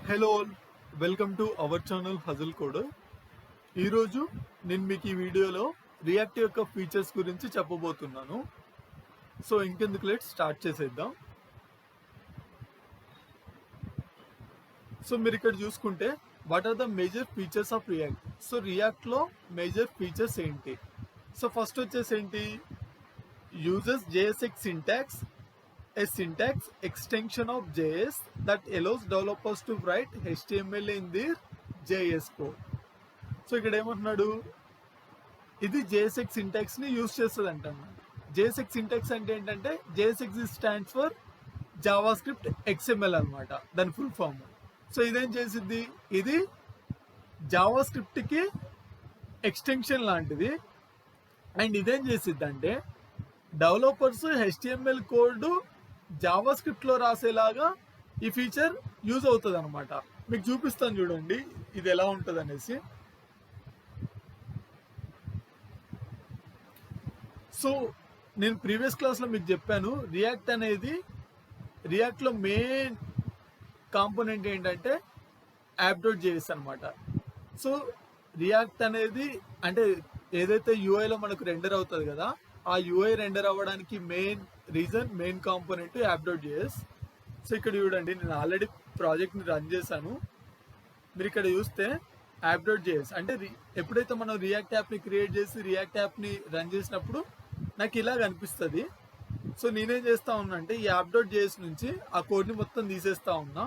Hello all, welcome to our channel hazel కోడర్. ఈరోజు నేను మీకు ఈ వీడియోలో రియాక్ట్ యొక్క ఫీచర్స్ గురించి చెప్పబోతున్నాను. సో ఇంకెందుకు లేట్ స్టార్ట్ చేసేద్దాం. సో మీరు ఇక్కడ చూసుకుంటే what are the major features of React. So రియాక్ట్లో మేజర్ ఫీచర్స్ ఏంటి? సో ఫస్ట్ వచ్చేసి ఏంటి, uses JSX syntax, a syntax extension of JS that allows developers to write HTML in their JS code. So ఇక్కడ ఏమంటున్నాడు, ఇది JSX syntax ని use చేస్తుంది అంటున్నాడు. JSX syntax అంటే ఏంటంటే JSX stands for Java script XML అనమాట, దాని ఫుల్ ఫామ్. సో ఇదేం చేసిద్ది, ఇది జావా స్క్రిప్ట్కి ఎక్స్టెన్షన్ లాంటిది. అండ్ ఇదేం చేసిద్ది అంటే డెవలపర్స్ HTML కోడ్ జావా స్క్రిప్ట్లో రాసేలాగా ఈ ఫీచర్ యూజ్ అవుతుంది అనమాట. మీకు చూపిస్తాను చూడండి ఇది ఎలా ఉంటుంది అనేసి. సో నేను ప్రీవియస్ క్లాస్లో మీకు చెప్పాను, రియాక్ట్లో మెయిన్ కాంపోనెంట్ ఏంటంటే app.js అనమాట. సో రియాక్ట్ అనేది అంటే ఏదైతే యూఐలో మనకు రెండర్ అవుతుంది కదా, ఆ యూఐ రెండర్ అవ్వడానికి మెయిన్ కాంపోనెంట్ app.js. సో ఇక్కడ చూడండి, నేను ఆల్రెడీ ప్రాజెక్ట్ని రన్ చేశాను. మీరు ఇక్కడ చూస్తే app.js అంటే ఎప్పుడైతే మనం రియాక్ట్ యాప్ని క్రియేట్ చేసి రియాక్ట్ యాప్ని రన్ చేసినప్పుడు నాకు ఇలా కనిపిస్తుంది. సో నేనేం చేస్తా ఉన్నా అంటే ఈ app.js నుంచి ఆ కోడ్ని మొత్తం తీసేస్తా ఉన్నా.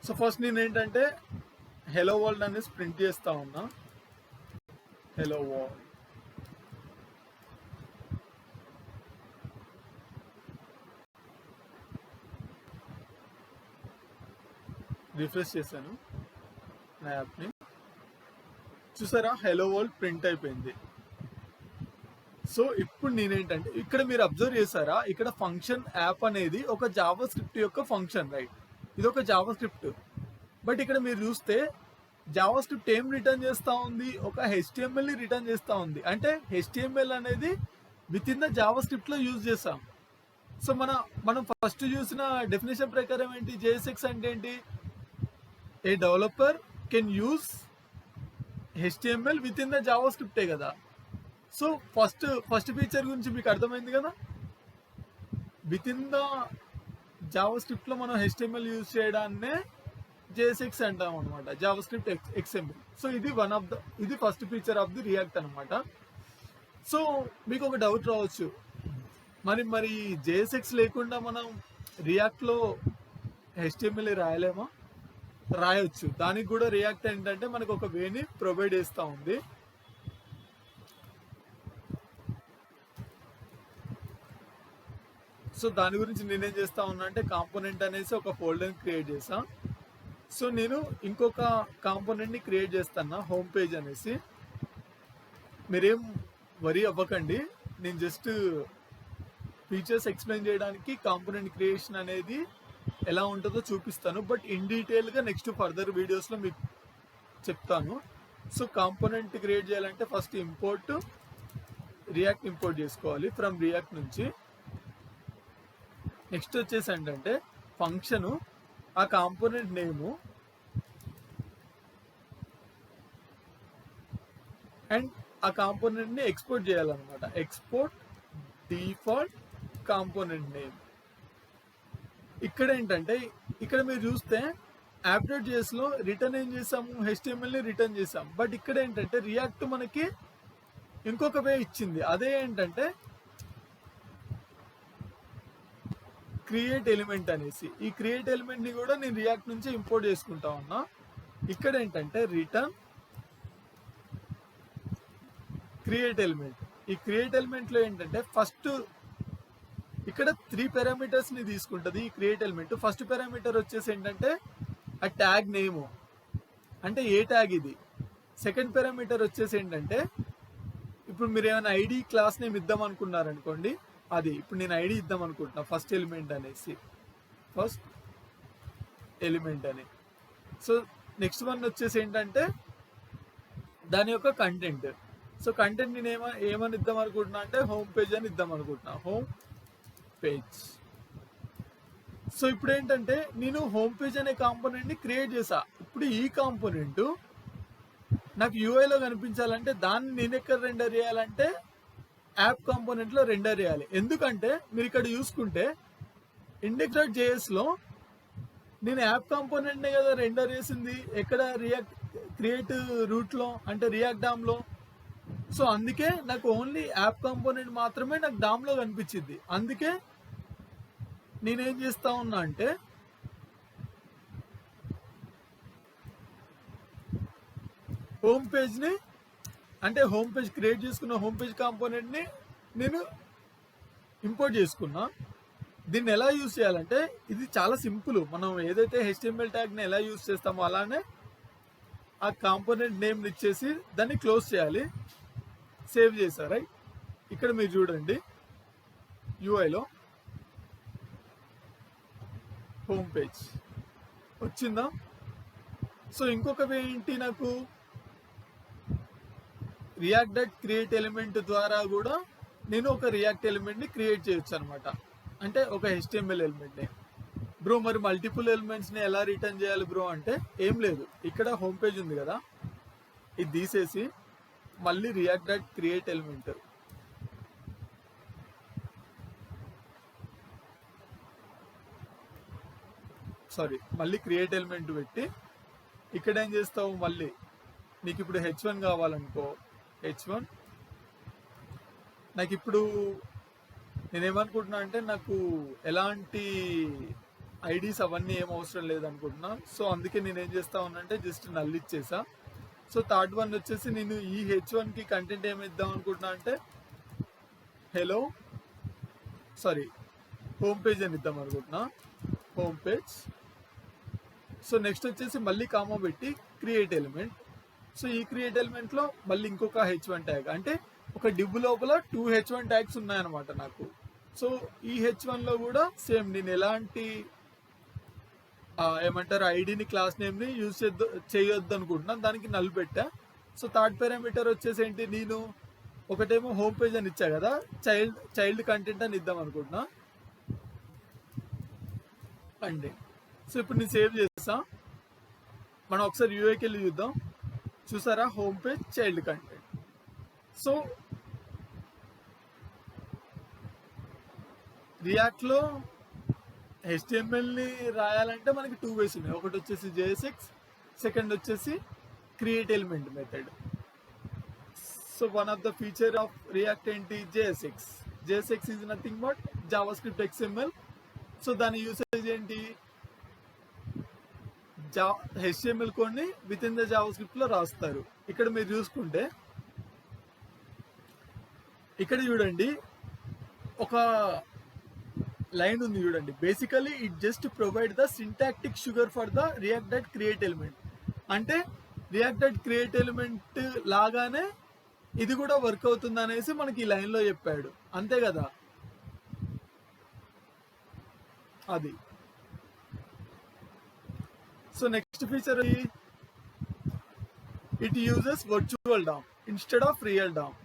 సో ఫస్ట్ నేను ఏంటంటే హెలో వరల్డ్ అనేది ప్రింట్ చేస్తా ఉన్నా. హెలో వరల్డ్, రిఫ్రెష్ చేశాను నా యాప్ని. చూసారా, హెలో వరల్డ్ ప్రింట్ అయిపోయింది. సో ఇప్పుడు నేనేంటంటే ఇక్కడ మీరు అబ్జర్వ్ చేశారా, ఇక్కడ ఫంక్షన్ యాప్ అనేది ఒక జావా స్క్రిప్ట్ యొక్క ఫంక్షన్, రైట్? ఇది ఒక జావా స్క్రిప్ట్. బట్ ఇక్కడ మీరు చూస్తే జావా స్క్రిప్ట్ ఏం రిటర్న్ చేస్తూ ఉంది, ఒక HTML రిటర్న్ చేస్తూ ఉంది. అంటే HTML అనేది విత్ ఇన్ ద జావా స్క్రిప్ట్లో యూజ్ చేస్తాం. సో మనం ఫస్ట్ చూసిన డెఫినేషన్ ప్రకారం ఏంటి, JSX అంటే ఏంటి, a developer can use HTML within the జావా స్క్రిప్టే కదా. సో ఫస్ట్ ఫీచర్ గురించి మీకు అర్థమైంది కదా. విత్ ఇన్ ద జావా స్క్రిప్ట్లో మనం HTML యూజ్ చేయడాన్నే JSX అంటాం అనమాట, జావా స్క్రిప్ట్ XML. సో ఇది first feature of the React అనమాట. సో మీకు ఒక డౌట్ రావచ్చు, మరి JSX లేకుండా మనం రియాక్ట్లో HTML రాయలేమా? రాయొచ్చు. దానికి కూడా రియాక్ట్ ఏంటంటే మనకు ఒక వేని ప్రొవైడ్ చేస్తూ ఉంది. సో దాని గురించి నేనేం చేస్తా ఉన్నా అంటే కాంపోనెంట్ అనేసి ఒక ఫోల్డర్ని క్రియేట్ చేసా. సో నేను ఇంకొక కాంపోనెంట్ని క్రియేట్ చేస్తాను, హోమ్ పేజ్ అనేసి. మీరేం వరీ అవ్వకండి, నేను జస్ట్ ఫీచర్స్ ఎక్స్ప్లెయిన్ చేయడానికి కాంపోనెంట్ క్రియేషన్ అనేది ఎలా ఉంటుందో చూపిస్తాను. బట్ ఇన్ డీటెయిల్గా నెక్స్ట్ ఫర్దర్ వీడియోస్లో మీకు చెప్తాను. సో కాంపోనెంట్ క్రియేట్ చేయాలంటే ఫస్ట్ రియాక్ట్ ఇంపోర్ట్ చేసుకోవాలి ఫ్రమ్ రియాక్ట్ నుంచి. నెక్స్ట్ వచ్చేసి ఏంటంటే ఫంక్షను, ఆ కాంపోనెంట్ నేము అండ్ ఆ కాంపోనెంట్ని ఎక్స్పోర్ట్ చేయాలన్నమాట. Export default component name. ఇక్కడ ఏంటంటే ఇక్కడ మీరు చూస్తే app.jsలో రిటర్న్ ఏం చేసాము, HTMLని రిటర్న్ చేసాం. బట్ ఇక్కడ ఏంటంటే రియాక్ట్ మనకి ఇంకొక వే ఇచ్చింది. అదే ఏంటంటే క్రియేట్ ఎలిమెంట్ అనేసి. ఈ క్రియేట్ ఎలిమెంట్ని కూడా నేను రియాక్ట్ నుంచి ఇంపోర్ట్ చేసుకుంటా ఉన్నా. ఇక్కడ ఏంటంటే రిటర్న్ క్రియేట్ ఎలిమెంట్. ఈ క్రియేట్ ఎలిమెంట్లో ఏంటంటే ఫస్ట్ ఇక్కడ 3 పారామీటర్స్ని తీసుకుంటుంది ఈ క్రియేట్ ఎలిమెంట్. ఫస్ట్ పారామీటర్ వచ్చేసి ఏంటంటే ఆ ట్యాగ్ నేము, అంటే ఏ ట్యాగ్ ఇది. సెకండ్ పారామీటర్ వచ్చేసి ఏంటంటే ఇప్పుడు మీరు ఏమైనా ఐడి క్లాస్ నేమ్ ఇద్దాం అనుకున్నారనుకోండి, అది ఇప్పుడు నేను ఐడి ఇద్దాం అనుకుంటున్నా ఫస్ట్ ఎలిమెంట్ అని. సో నెక్స్ట్ వన్ వచ్చేసి ఏంటంటే దాని యొక్క కంటెంట్. సో కంటెంట్ నేను ఏమని ఇద్దాం అనుకుంటున్నా అంటే హోమ్ పేజ్ అని ఇద్దాం అనుకుంటున్నా, హోమ్ పేజ్. సో ఇప్పుడు ఏంటంటే నేను హోమ్ పేజ్ అనే కాంపోనెంట్ ని క్రియేట్ చేసా. ఇప్పుడు ఈ కాంపోనెంట్ నాకు యూఐలో కనిపించాలంటే దాన్ని నేను ఎక్కడ రెండర్ చేయాలంటే యాప్ కాంపోనెంట్ లో రెండర్ చేయాలి. ఎందుకంటే మీరు ఇక్కడ చూసుకుంటే index.js లో నేను యాప్ కాంపోనెంట్ నే కదా రెండర్ చేసింది, ఎక్కడ రియాక్ట్ క్రియేట్ రూట్ లో అంటే రియాక్ట్ డామ్ లో. సో అందుకే నాకు ఓన్లీ యాప్ కాంపోనెంట్ మాత్రమే నాకు డామ్ లో కనిపించింది. అందుకే నేనేం చేస్తా ఉన్నా అంటే హోమ్ పేజ్ ని అంటే హోమ్ పేజ్ క్రియేట్ చేసుకున్న హోమ్ పేజ్ కాంపోనెంట్ ని నేను ఇంపోర్ట్ చేసుకున్నా. దీన్ని ఎలా యూజ్ చేయాలంటే ఇది చాలా సింపుల్. మనం ఏదైతే HTML ట్యాగ్ ని ఎలా యూజ్ చేస్తామో అలానే ఆ కాంపోనెంట్ నేమ్ ఇచ్చేసి దాన్ని క్లోజ్ చేయాలి. సేవ్ చేసా రైట్. ఇక్కడ మీరు చూడండి యూఐలో హోమ్ పేజ్ వచ్చిందా. సో ఇంకొక వే ఏంటి, నాకు React.create ఎలిమెంట్ ద్వారా కూడా నేను ఒక రియాక్ట్ ఎలిమెంట్ ని క్రియేట్ చేయొచ్చు అనమాట. అంటే ఒక HTML ఎలిమెంట్ ని. బ్రో మరి మల్టిపుల్ ఎలిమెంట్స్ ని ఎలా రిటర్న్ చేయాలి బ్రో అంటే ఏం లేదు, ఇక్కడ హోమ్ పేజ్ ఉంది కదా, ఇది తీసేసి మళ్ళీ React.create ఎలిమెంట్ మళ్ళీ క్రియేట్ ఎలిమెంట్ పెట్టి ఇక్కడ ఏం చేస్తావు, మళ్ళీ నీకు ఇప్పుడు H1 కావాలనుకో, H1 నాకు ఇప్పుడు నేనేమనుకుంటున్నా అంటే నాకు ఎలాంటి ఐడీస్ అవన్నీ ఏం అవసరం లేదనుకుంటున్నా. సో అందుకే నేనేం చేస్తా ఉన్నానంటే జస్ట్ నల్ ఇచ్చేసా. సో థర్డ్ వన్ వచ్చేసి నేను ఈ H1 కి కంటెంట్ ఏమి ఇద్దాం అనుకుంటున్నా అంటే హోమ్ పేజ్ అని ఇద్దాం అనుకుంటున్నా, హోమ్ పేజ్. సో నెక్స్ట్ వచ్చేసి మళ్ళీ కామా పెట్టి క్రియేట్ ఎలిమెంట్. సో ఈ క్రియేట్ ఎలిమెంట్ లో మళ్ళీ ఇంకొక H1 ట్యాగ్, అంటే ఒక డివ్ లోపల 2 H1 ట్యాగ్స్ ఉన్నాయన్నమాట నాకు. సో ఈ H1 లో కూడా సేమ్ నేను ఎలాంటి ఏమంటారు ఐడిని క్లాస్ నేమ్ ని యూజ్ చేయొద్దు అనుకుంటున్నాను, దానికి నల్ పెట్టా. సో థర్డ్ పారామీటర్ వచ్చేసి ఏంటి, నేను ఒకటేమో హోమ్ పేజ్ అని ఇచ్చా కదా, చైల్డ్ కంటెంట్ అని ఇద్దాం అనుకుంటున్నా అండి. సో ఇప్పుడు నేను సేవ్ చేస్తా, మనం ఒకసారి యూఐకి వెళ్ళి చూద్దాం. చూసారా, home page child content. So react లో HTML ని రాయాలంటే మనకి 2 వేస్ ఉన్నాయి. ఒకటి వచ్చేసి JSX, సెకండ్ వచ్చేసి create element method. So one of the feature of react ఏంటి, JSX. JSX is nothing but JavaScript XML. So దాని యూసేజ్ ఏంటి, HTML కోడ్ ని విత్ ఇన్ ద జావాస్క్రిప్ట్ లో రాస్తారు. ఇక్కడ మీరు చూసుకుంటే ఇక్కడ చూడండి ఒక లైన్ ఉంది చూడండి, basically it just provide the syntactic sugar for the React.create element. అంటే React.create ఎలిమెంట్ లాగానే ఇది కూడా వర్క్ అవుతుంది అనేసి మనకి ఈ లైన్ లో చెప్పాడు, అంతే కదా. అది so next feature, it uses virtual DOM instead of real DOM.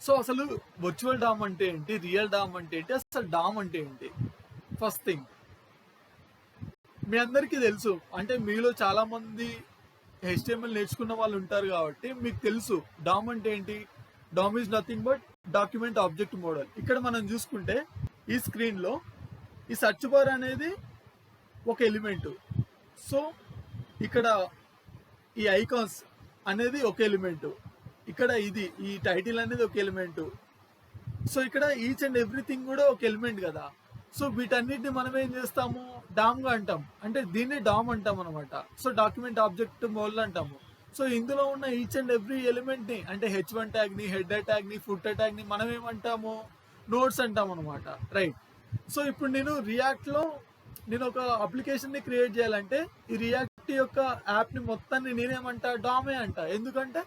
So అసలు వర్చువల్ డామ్ అంటే ఏంటి, రియల్ డామ్ అంటే ఏంటి, అసలు డామ్ అంటే ఏంటి. ఫస్ట్ థింగ్ మీ అందరికీ తెలుసు, అంటే మీలో చాలా మంది HTML నేర్చుకున్న వాళ్ళు ఉంటారు కాబట్టి మీకు తెలుసు డామ్ అంటే ఏంటి. DOM is nothing but document object model. ఇక్కడ మనం చూసుకుంటే ఈ స్క్రీన్ లో ఈ సర్చ్ బార్ అనేది ఒక ఎలిమెంట్. సో ఇక్కడ ఈ ఐకాన్స్ అనేది ఒక ఎలిమెంట్, ఇక్కడ ఈ టైటిల్ అనేది ఒక ఎలిమెంట్. సో ఇక్కడ ఈచ్ అండ్ ఎవ్రీథింగ్ కూడా ఒక ఎలిమెంట్ కదా. సో వీటన్నిటిని మనం ఏం చేస్తాము, డామ్ గా అంటాం, అంటే దీన్ని డామ్ అంటాం అనమాట. సో డాక్యుమెంట్ ఆబ్జెక్ట్ మోడల్ అంటాము. సో ఇందులో ఉన్న ఈచ్ అండ్ ఎవ్రీ ఎలిమెంట్ ని, అంటే H1 ట్యాగ్ ని, హెడర్ ట్యాగ్ ని, ఫుటర్ ట్యాగ్ ని మనం ఏమంటాము, నోట్స్ అంటాం అనమాట, రైట్. సో ఇప్పుడు నేను రియాక్ట్ లో నేను ఒక అప్లికేషన్ ని క్రియేట్ చేయాలంటే ఈ రియాక్ట్ యొక్క యాప్ ని మొత్తాన్ని నేనేమంటా, డామే అంట. ఎందుకంటే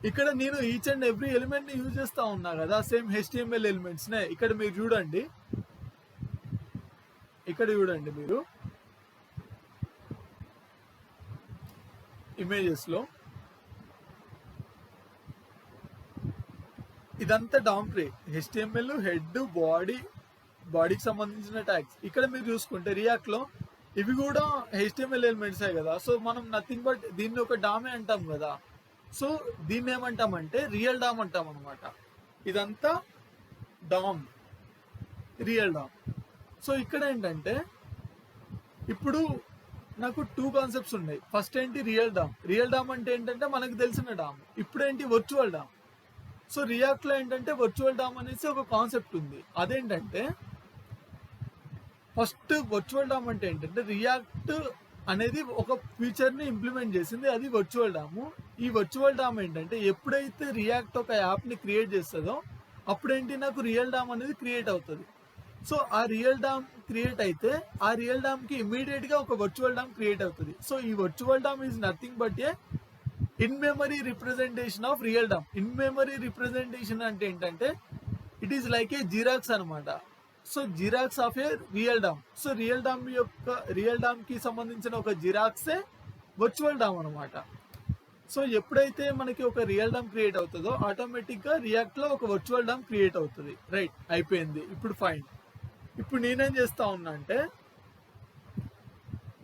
ఇక్కడ నేను ఈచ్ అండ్ ఎవ్రీ ఎలిమెంట్ ని యూజ్ చేస్తా ఉన్నా కదా, సేమ్ HTML ఎలిమెంట్స్ నే. ఇక్కడ మీరు చూడండి, మీరు ఇమేజెస్లో ఇదంతా డామ్ ట్రీ, HTML, హెడ్, బాడీకి సంబంధించిన ట్యాగ్స్. ఇక్కడ మీరు చూసుకుంటే రియాక్ట్లో ఇవి కూడా HTML ఎలిమెంట్సే కదా. సో మనం నథింగ్ బట్ దీన్ని ఒక డామే అంటాం కదా. సో దీన్ని ఏమంటామంటే రియల్ డామ్ అంటాం అనమాట. ఇదంతా డామ్, రియల్ డామ్. సో ఇక్కడ ఏంటంటే ఇప్పుడు నాకు 2 కాన్సెప్ట్స్ ఉన్నాయి. ఫస్ట్ ఏంటి రియల్ డామ్. రియల్ డామ్ అంటే ఏంటంటే మనకు తెలిసిన డామ్. ఇప్పుడు ఏంటి వర్చువల్ డామ్. సో రియాక్ట్లో ఏంటంటే వర్చువల్ డామ్ అనేసి ఒక కాన్సెప్ట్ ఉంది. అదేంటంటే ఫస్ట్ వర్చువల్ డామ్ అంటే ఏంటంటే రియాక్ట్ అనేది ఒక ఫీచర్ని ఇంప్లిమెంట్ చేసింది, అది వర్చువల్ డాము. ఈ వర్చువల్ డామ్ ఏంటంటే ఎప్పుడైతే రియాక్ట్ ఒక యాప్ని క్రియేట్ చేస్తుందో అప్పుడేంటి నాకు రియల్ డామ్ అనేది క్రియేట్ అవుతుంది. సో ఆ రియల్ డామ్ క్రియేట్ అయితే ఆ రియల్ డామ్కి ఇమీడియట్గా ఒక వర్చువల్ డామ్ క్రియేట్ అవుతుంది. సో ఈ virtual DOM is nothing but a in memory representation of real DOM. In memory representation అంటే ఏంటంటే it is like a xerox అనమాట. So xerox of a real DOM. So real dam కి సంబంధించిన ఒక జిరాక్సే virtual dam అనమాట. So ఎప్పుడైతే మనకి ఒక రియల్ డామ్ క్రియేట్ అవుతుందో ఆటోమేటిక్గా రియాక్ట్లో ఒక వర్చువల్ డామ్ క్రియేట్ అవుతుంది. రైట్, అయిపోయింది. ఇప్పుడు ఫైన్. ఇప్పుడు నేనేం చేస్తా ఉన్నా అంటే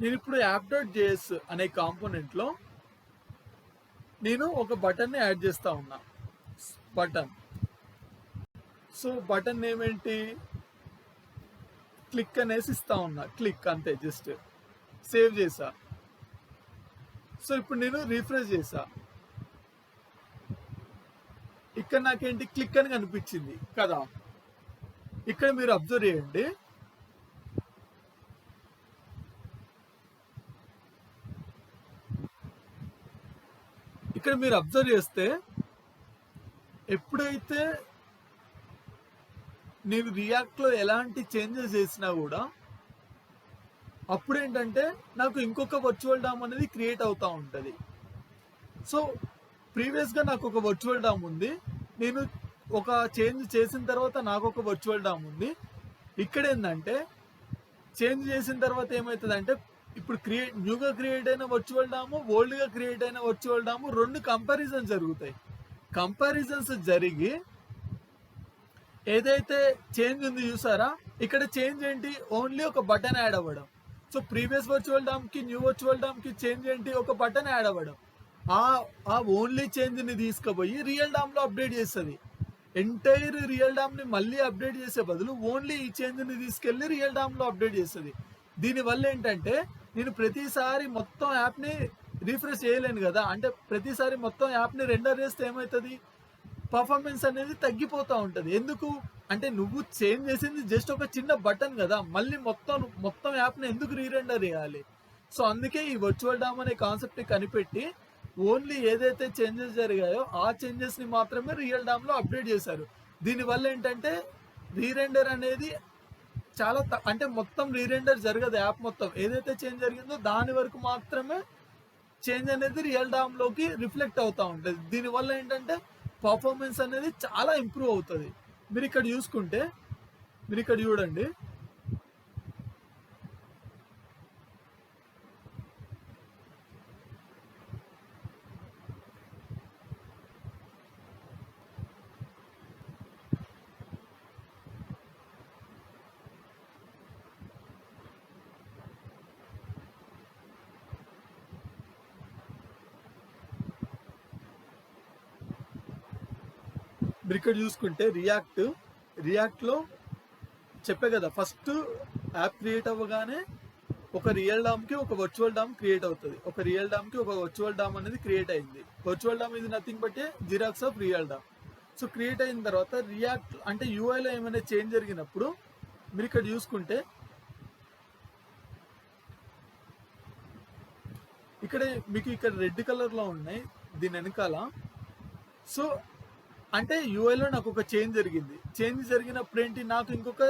నేను ఇప్పుడు app.js అనే కాంపోనెంట్లో నేను ఒక బటన్ని యాడ్ చేస్తా ఉన్నా. బటన్. సో బటన్ నేమ్ ఏంటి, క్లిక్ అనేసి ఇస్తా ఉన్నా. క్లిక్ అంతే, జస్ట్ సేవ్ చేసా. సో ఇప్పుడు నేను రిఫ్రెష్ చేసా. ఇక్కడ నాకేంటి క్లిక్ అని కనిపించింది కదా. ఇక్కడ మీరు అబ్జర్వ్ చేయండి, ఇక్కడ మీరు అబ్జర్వ్ చేస్తే ఎప్పుడైతే నేను రియాక్ట్లో ఎలాంటి చేంజెస్ చేసినా కూడా అప్పుడేంటంటే నాకు ఇంకొక వర్చువల్ డామ్ అనేది క్రియేట్ అవుతూ ఉంటుంది. సో ప్రీవియస్గా నాకు ఒక వర్చువల్ డామ్ ఉంది, నేను ఒక చేంజ్ చేసిన తర్వాత నాకు ఒక వర్చువల్ డామ్ ఉంది. ఇక్కడ ఏంటంటే చేంజ్ చేసిన తర్వాత ఏమవుతుందంటే ఇప్పుడు న్యూగా క్రియేట్ అయిన వర్చువల్ డాము, ఓల్డ్గా క్రియేట్ అయిన వర్చువల్ డాము రెండు కంపారిజన్స్ జరుగుతాయి. కంపారిజన్స్ జరిగి ఏదైతే చేంజ్ ఉంది చూసారా, ఇక్కడ చేంజ్ ఏంటి, ఓన్లీ ఒక బటన్ యాడ్ అవ్వడం. సో ప్రీవియస్ వర్చువల్ డామ్కి న్యూ వర్చువల్ డామ్కి చేంజ్ ఏంటి, ఒక బటన్ యాడ్ అవ్వడం. ఆ ఓన్లీ చేంజ్ని తీసుకుపోయి రియల్ డామ్లో అప్డేట్ చేస్తుంది. ఎంటైర్ రియల్ డామ్ని మళ్ళీ అప్డేట్ చేసే బదులు ఓన్లీ ఈ చేంజ్ని తీసుకెళ్ళి రియల్ డామ్లో అప్డేట్ చేస్తుంది. దీనివల్ల ఏంటంటే నేను ప్రతిసారి మొత్తం యాప్ని రిఫ్రెష్ చేయలేను కదా. అంటే ప్రతిసారి మొత్తం యాప్ని రెండర్ చేస్తే ఏమవుతుంది, పర్ఫార్మెన్స్ అనేది తగ్గిపోతూ ఉంటుంది. ఎందుకు అంటే నువ్వు చేంజ్ చేసింది జస్ట్ ఒక చిన్న బటన్ కదా, మళ్ళీ మొత్తం యాప్ని ఎందుకు రీరెండర్ చేయాలి. సో అందుకే ఈ వర్చువల్ డామ్ అనే కాన్సెప్ట్ని కనిపెట్టి ఓన్లీ ఏదైతే చేంజెస్ జరిగాయో ఆ చేంజెస్ని మాత్రమే రియల్ డామ్లో అప్డేట్ చేశారు. దీనివల్ల ఏంటంటే రీరెండర్ అనేది చాలా అంటే మొత్తం రీరెండర్ జరగదు. యాప్ మొత్తం ఏదైతే చేంజ్ జరిగిందో దాని వరకు మాత్రమే చేంజ్ అనేది రియల్ డామ్లోకి రిఫ్లెక్ట్ అవుతూ ఉంటుంది. దీనివల్ల ఏంటంటే పర్ఫార్మెన్స్ అనేది చాలా ఇంప్రూవ్ అవుతుంది. మీరు ఇక్కడ చూసుకుంటే, మీరు ఇక్కడ చూడండి, రియాక్ట్లో చెప్పే కదా, ఫస్ట్ యాప్ క్రియేట్ అవ్వగానే ఒక రియల్ డామ్కి ఒక వర్చువల్ డామ్ క్రియేట్ అవుతుంది. ఒక రియల్ డామ్కి ఒక వర్చువల్ డామ్ అనేది క్రియేట్ అయింది. వర్చువల్ డామ్ ఇది nothing but a xerox of real DOM. So create అయిన తర్వాత రియాక్ట్ అంటే యూఐలో ఏమైనా చేంజ్ జరిగినప్పుడు మీరు ఇక్కడ చూసుకుంటే ఇక్కడ మీకు ఇక్కడ రెడ్ కలర్లో ఉన్నాయి దీని వెనకాల. సో అంటే యూఐలో నాకు ఒక చేంజ్ జరిగింది. చేంజ్ జరిగినప్పుడు ఏంటి, నాకు ఇంకొక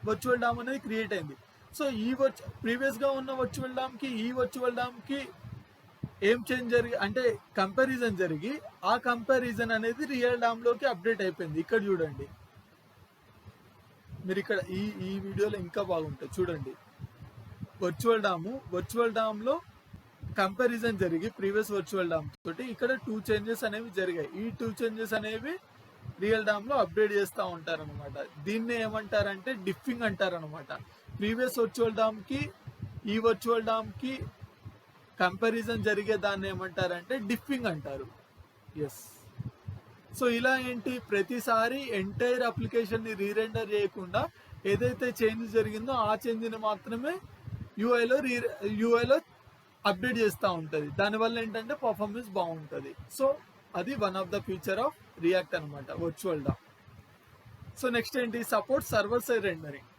వర్చువల్ డామ్ అనేది క్రియేట్ అయింది. సో ఈ ప్రీవియస్గా ఉన్న వర్చువల్ డామ్కి ఈ వర్చువల్ డామ్కి ఏం చేంజ్ అంటే కంపారిజన్ జరిగి ఆ కంపారిజన్ అనేది రియల్ డామ్లోకి అప్డేట్ అయిపోయింది. ఇక్కడ చూడండి, మీరు ఇక్కడ ఈ వీడియోలో ఇంకా బాగుంటుంది చూడండి. వర్చువల్ డామ్లో కంపారిజన్ జరిగి ప్రీవియస్ వర్చువల్ డామ్ తోటి ఇక్కడ 2 చేంజెస్ అనేవి జరిగాయి. ఈ 2 చేంజెస్ అనేవి రియల్ డామ్ లో అప్డేట్ చేస్తూ ఉంటారనమాట. దీన్ని ఏమంటారంటే డిఫింగ్ అంటారనమాట. ప్రీవియస్ వర్చువల్ డామ్ కి ఈ వర్చువల్ డామ్ కి కంపారిజన్ జరిగే దాన్ని ఏమంటారంటే డిఫింగ్ అంటారు. ఎస్. సో ఇలా ఏంటి, ప్రతిసారి ఎంటైర్ అప్లికేషన్ ని రీరెండర్ చేయకుండా ఏదైతే చేంజ్ జరిగిందో ఆ చేంజ్ ని మాత్రమే యూఐలో అప్డేట్ చేస్తూ ఉంటుంది. దానివల్ల ఏంటంటే పర్ఫార్మెన్స్ బాగుంటుంది. సో అది one of the feature of react అనమాట, వర్చువల్ డామ్. సో నెక్స్ట్ ఏంటి, support server side rendering.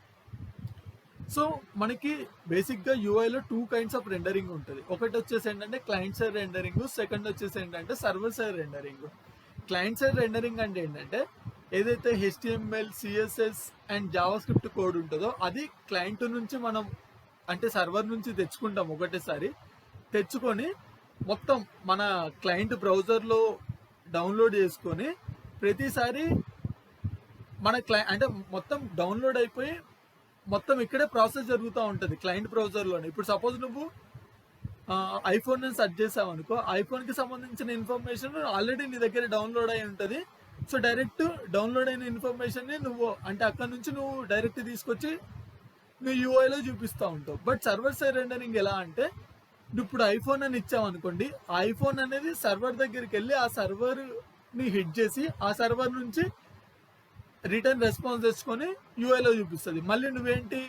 So మనకి బేసిక్గా యూఐలో 2 kinds ఆఫ్ రెండరింగ్ ఉంటుంది. ఒకటి వచ్చేసి ఏంటంటే క్లయింట్ సైడ్ రెండరింగ్, సెకండ్ వచ్చేసి ఏంటంటే server side rendering. Client side rendering అంటే ఏంటంటే ఏదైతే HTML, CSS and JavaScript code ఉంటుందో అది క్లయింట్ నుంచి మనం అంటే సర్వర్ నుంచి తెచ్చుకుంటాం. ఒకటేసారి తెచ్చుకొని మొత్తం మన క్లయింట్ బ్రౌజర్లో డౌన్లోడ్ చేసుకొని ప్రతిసారి మన అంటే మొత్తం డౌన్లోడ్ అయిపోయి మొత్తం ఇక్కడే ప్రాసెస్ జరుగుతూ ఉంటుంది క్లయింట్ బ్రౌజర్లోనే. ఇప్పుడు సపోజ్ నువ్వు ఐఫోన్ ని సెర్చ్ చేసావు అనుకో, ఐఫోన్కి సంబంధించిన ఇన్ఫర్మేషన్ ఆల్రెడీ నీ దగ్గర డౌన్లోడ్ అయి ఉంటుంది. సో డైరెక్ట్ డౌన్లోడ్ అయిన ఇన్ఫర్మేషన్ని నువ్వు అంటే అక్కడ నుంచి నువ్వు డైరెక్ట్ తీసుకొచ్చి నువ్వు యూఐలో చూపిస్తూ ఉంటావు. బట్ సర్వర్ సైడ్ రెండరింగ్ ఎలా అంటే, నువ్వు ఇప్పుడు ఐఫోన్ అని ఇచ్చావు అనుకోండి, ఆ ఐఫోన్ అనేది సర్వర్ దగ్గరికి వెళ్ళి ఆ సర్వర్ని హిట్ చేసి ఆ సర్వర్ నుంచి రిటర్న్ రెస్పాన్స్ తెచ్చుకొని యూఐలో చూపిస్తుంది. మళ్ళీ నువ్వేంటి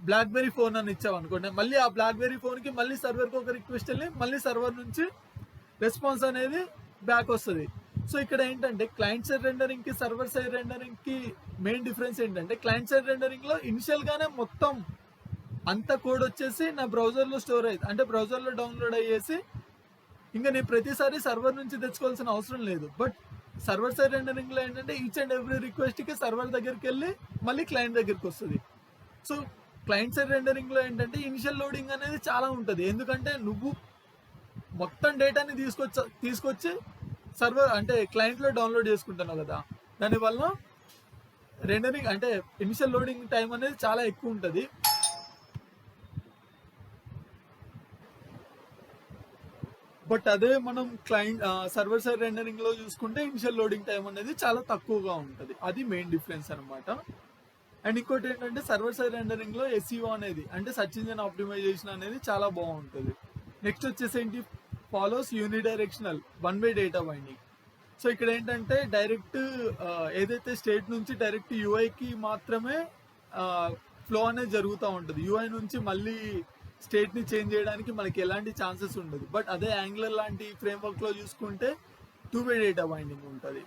బ్లాక్బెర్రీ ఫోన్ అని ఇచ్చావు అనుకోండి, మళ్ళీ ఆ బ్లాక్బెర్రీ ఫోన్కి మళ్ళీ సర్వర్కి ఒక రిక్వెస్ట్ వెళ్ళి మళ్ళీ సర్వర్ నుంచి రెస్పాన్స్ అనేది బ్యాక్ వస్తుంది. సో ఇక్కడ ఏంటంటే క్లయింట్ సైడ్ రెండరింగ్ కి సర్వర్ సైడ్ రెండరింగ్ కి మెయిన్ డిఫరెన్స్ ఏంటంటే, క్లయింట్ సైడ్ రెండరింగ్ లో ఇనిషియల్ గానే మొత్తం అంత కోడ్ వచ్చేసి నా బ్రౌజర్ లో స్టోర్ అయ్యింది, అంటే బ్రౌజర్ లో డౌన్లోడ్ అయ్యేసి ఇంకా నేను ప్రతిసారి సర్వర్ నుంచి తెచ్చుకోవాల్సిన అవసరం లేదు. బట్ సర్వర్ సైడ్ రెండరింగ్ లో ఏంటంటే ఈచ్ అండ్ ఎవ్రీ రిక్వెస్ట్ కి సర్వర్ దగ్గరికి వెళ్ళి మళ్ళీ క్లయింట్ దగ్గరికి వస్తుంది. సో క్లయింట్ సైడ్ రెండరింగ్ లో ఏంటంటే ఇనిషియల్ లోడింగ్ అనేది చాలా ఉంటుంది. ఎందుకంటే నువ్వు మొత్తం డేటాని తీసుకొచ్చి సర్వర్ అంటే క్లయింట్ లో డౌన్లోడ్ చేసుకుంటున్నావు కదా, దానివల్ల రెండరింగ్ అంటే ఇనిషియల్ లోడింగ్ టైం అనేది చాలా ఎక్కువ ఉంటుంది. బట్ అదే మనం క్లయింట్ సర్వర్ సైడ్ రెండరింగ్ లో చూసుకుంటే ఇనిషియల్ లోడింగ్ టైం అనేది చాలా తక్కువగా ఉంటుంది. అది మెయిన్ డిఫరెన్స్ అనమాట. అండ్ ఇంకోటి ఏంటంటే సర్వర్ సైడ్ రెండరింగ్ లో SEO అనేది అంటే సర్చ్ ఇంజిన్ ఆప్టిమైజేషన్ అనేది చాలా బాగుంటుంది. నెక్స్ట్ వచ్చేసి ఏంటి, follows unidirectional one way data binding. So ఇక్కడ ఏంటంటే డైరెక్ట్ ఏదైతే స్టేట్ నుంచి డైరెక్ట్ యూఐకి మాత్రమే ఫ్లో అనేది జరుగుతూ ఉంటుంది. యూఐ నుంచి మళ్ళీ స్టేట్ ని చేంజ్ చేయడానికి మనకి ఎలాంటి ఛాన్సెస్ ఉండదు. బట్ అదే యాంగులర్ లాంటి ఫ్రేమ్వర్క్ లో చూసుకుంటే 2 వే డేటా బైండింగ్ ఉంటుంది.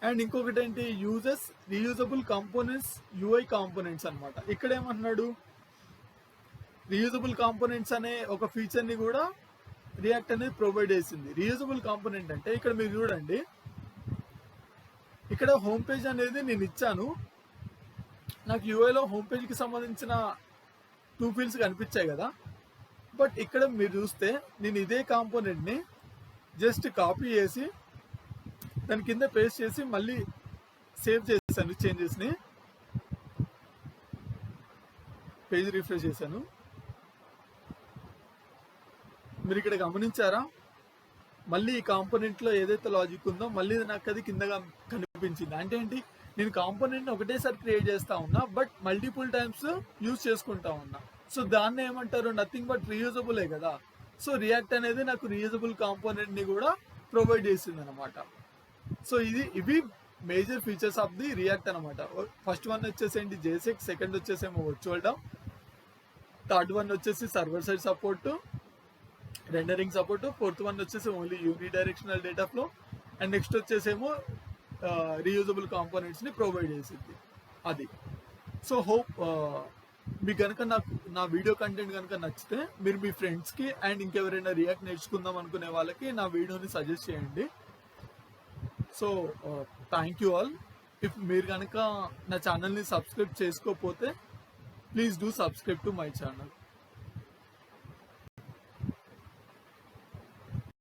అండ్ ఇంకొకటి ఏంటి, uses reusable components UI components అనమాట. ఇక్కడ ఏమంటున్నాడు, రీయూజబుల్ కాంపోనెంట్స్ అనే ఒక ఫీచర్ ని కూడా రియాక్ట్ అనేది ప్రొవైడ్ చేసింది. రీయూజబుల్ కాంపోనెంట్ అంటే ఇక్కడ మీరు చూడండి, ఇక్కడ హోమ్ పేజ్ అనేది నేను ఇచ్చాను, నాకు యూఐలో హోమ్ పేజ్కి సంబంధించిన 2 ఫీల్డ్స్ కనిపించాయి కదా. బట్ ఇక్కడ మీరు చూస్తే నేను ఇదే కాంపోనెంట్ని జస్ట్ కాపీ చేసి దాని కింద పేస్ట్ చేసి మళ్ళీ సేవ్ చేశాను, చేంజెస్ని పేజ్ రిఫ్రెష్ చేశాను. మీరు ఇక్కడ గమనించారా, మళ్ళీ ఈ కాంపోనెంట్లో ఏదైతే లాజిక్ ఉందో మళ్ళీ నాకు అది కిందగా కనిపించింది. అంటే ఏంటి, నేను కాంపోనెంట్ని ఒకటేసారి క్రియేట్ చేస్తా ఉన్నా బట్ మల్టిపుల్ టైమ్స్ యూజ్ చేసుకుంటా ఉన్నా. సో దాన్ని ఏమంటారు, నథింగ్ బట్ రీయూజబులే కదా. సో రియాక్ట్ అనేది నాకు రీయూజబుల్ కాంపోనెంట్ని కూడా ప్రొవైడ్ చేసింది అనమాట. సో ఇవి major features of the React అనమాట. ఫస్ట్ వన్ వచ్చేసి ఏంటి JSX, సెకండ్ వచ్చేసేమో వర్చువల్ డామ్, థర్డ్ వన్ వచ్చేసి server side support rendering support, fourth one వచ్చేసి only unidirectional data flow, and next వచ్చేసేమో రీయూజబుల్ కాంపోనెంట్స్ ని ప్రొవైడ్ చేసింది అది. సో హోప్ మీకు కనుక నా వీడియో కంటెంట్ కనుక నచ్చితే మీరు మీ ఫ్రెండ్స్కి అండ్ ఇంకెవరైనా రియాక్ట్ నేర్చుకుందాం అనుకునే వాళ్ళకి నా వీడియోని సజెస్ట్ చేయండి. So thank you all. If మీరు కనుక నా ఛానల్ని సబ్స్క్రైబ్ చేసుకోకపోతే please do subscribe to my channel.